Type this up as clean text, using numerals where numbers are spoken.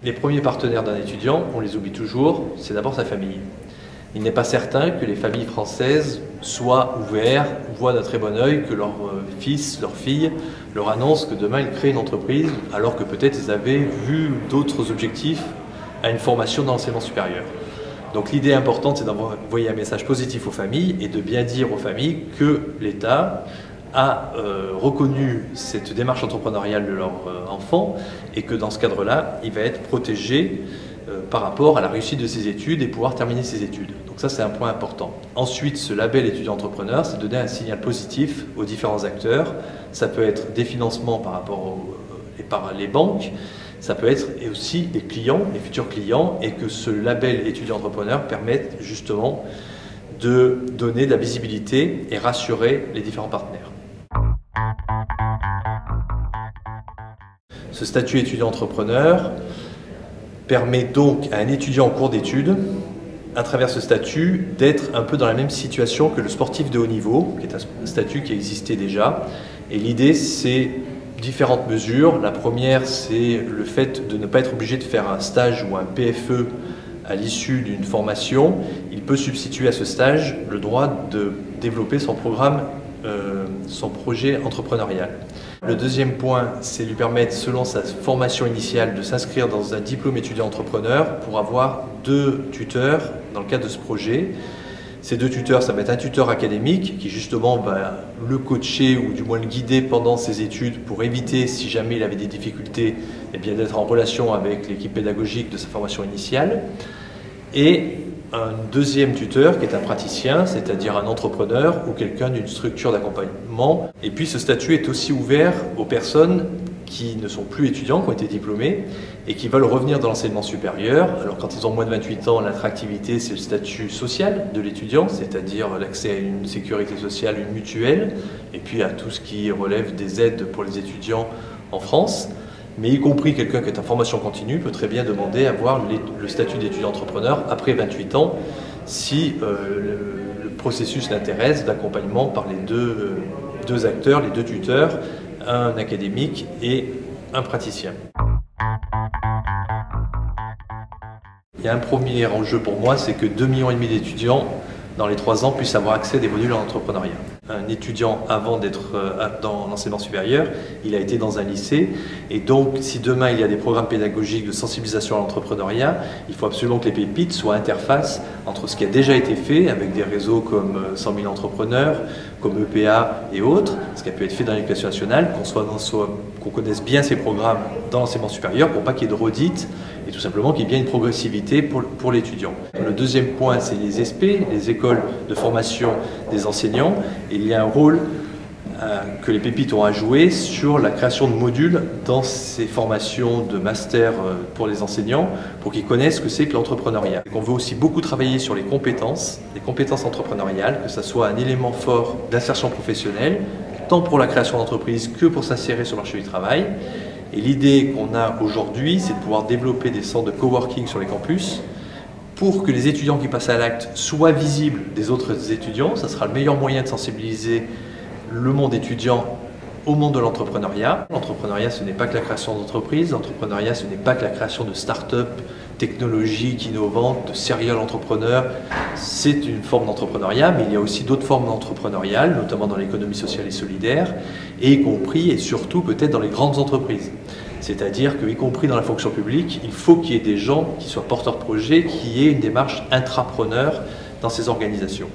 Les premiers partenaires d'un étudiant, on les oublie toujours, c'est d'abord sa famille. Il n'est pas certain que les familles françaises soient ouvertes, voient d'un très bon œil que leur fils, leur fille leur annonce que demain ils créent une entreprise, alors que peut-être ils avaient vu d'autres objectifs à une formation dans l'enseignement supérieur. Donc l'idée importante, c'est d'envoyer un message positif aux familles et de bien dire aux familles que l'État a reconnu cette démarche entrepreneuriale de leur enfant et que dans ce cadre-là, il va être protégé par rapport à la réussite de ses études et pouvoir terminer ses études. Donc ça, c'est un point important. Ensuite, ce label étudiant-entrepreneur, c'est donner un signal positif aux différents acteurs. Ça peut être des financements par rapport par les banques, ça peut être aussi des clients, des futurs clients, et que ce label étudiant-entrepreneur permette justement de donner de la visibilité et rassurer les différents partenaires. Ce statut étudiant-entrepreneur permet donc à un étudiant en cours d'études, à travers ce statut, d'être un peu dans la même situation que le sportif de haut niveau, qui est un statut qui existait déjà. Et l'idée, c'est différentes mesures. La première, c'est le fait de ne pas être obligé de faire un stage ou un PFE à l'issue d'une formation. Il peut substituer à ce stage le droit de développer son programme, son projet entrepreneurial. Le deuxième point, c'est lui permettre, selon sa formation initiale, de s'inscrire dans un diplôme étudiant-entrepreneur pour avoir 2 tuteurs dans le cadre de ce projet. Ces 2 tuteurs, ça va être un tuteur académique qui justement va le coacher ou du moins le guider pendant ses études pour éviter, si jamais il avait des difficultés, eh bien d'être en relation avec l'équipe pédagogique de sa formation initiale. Et un deuxième tuteur qui est un praticien, c'est-à-dire un entrepreneur ou quelqu'un d'une structure d'accompagnement. Et puis ce statut est aussi ouvert aux personnes qui ne sont plus étudiants, qui ont été diplômés et qui veulent revenir dans l'enseignement supérieur. Alors quand ils ont moins de 28 ans, l'attractivité c'est le statut social de l'étudiant, c'est-à-dire l'accès à une sécurité sociale, une mutuelle, et puis à tout ce qui relève des aides pour les étudiants en France. Mais y compris quelqu'un qui est en formation continue peut très bien demander à avoir le statut d'étudiant-entrepreneur après 28 ans si le processus l'intéresse d'accompagnement par les deux acteurs, les 2 tuteurs, un académique et un praticien. Il y a un premier enjeu pour moi, c'est que 2,5 millions d'étudiants dans les 3 ans puissent avoir accès à des modules en entrepreneuriat. Un étudiant, avant d'être dans l'enseignement supérieur, il a été dans un lycée et donc si demain il y a des programmes pédagogiques de sensibilisation à l'entrepreneuriat, il faut absolument que les pépites soient interface entre ce qui a déjà été fait avec des réseaux comme 100 000 entrepreneurs, comme EPA et autres, ce qui a pu être fait dans l'éducation nationale, qu'on connaisse bien ces programmes dans l'enseignement supérieur pour pas qu'il y ait de redites et tout simplement qu'il y ait bien une progressivité pour l'étudiant. Le deuxième point, c'est les ESP, les écoles de formation des enseignants. Et il y a un rôle que les pépites ont à jouer sur la création de modules dans ces formations de master pour les enseignants pour qu'ils connaissent ce que c'est que l'entrepreneuriat. On veut aussi beaucoup travailler sur les compétences entrepreneuriales, que ce soit un élément fort d'insertion professionnelle, tant pour la création d'entreprise que pour s'insérer sur le marché du travail. Et l'idée qu'on a aujourd'hui, c'est de pouvoir développer des centres de coworking sur les campus pour que les étudiants qui passent à l'acte soient visibles des autres étudiants. Ça sera le meilleur moyen de sensibiliser le monde étudiant au monde de l'entrepreneuriat. L'entrepreneuriat, ce n'est pas que la création d'entreprises. L'entrepreneuriat, ce n'est pas que la création de start-up technologiques innovantes, de serial entrepreneurs. C'est une forme d'entrepreneuriat, mais il y a aussi d'autres formes d'entrepreneuriat, notamment dans l'économie sociale et solidaire, et y compris et surtout peut-être dans les grandes entreprises. C'est-à-dire qu'y compris dans la fonction publique, il faut qu'il y ait des gens qui soient porteurs de projets, qui aient une démarche intrapreneur dans ces organisations.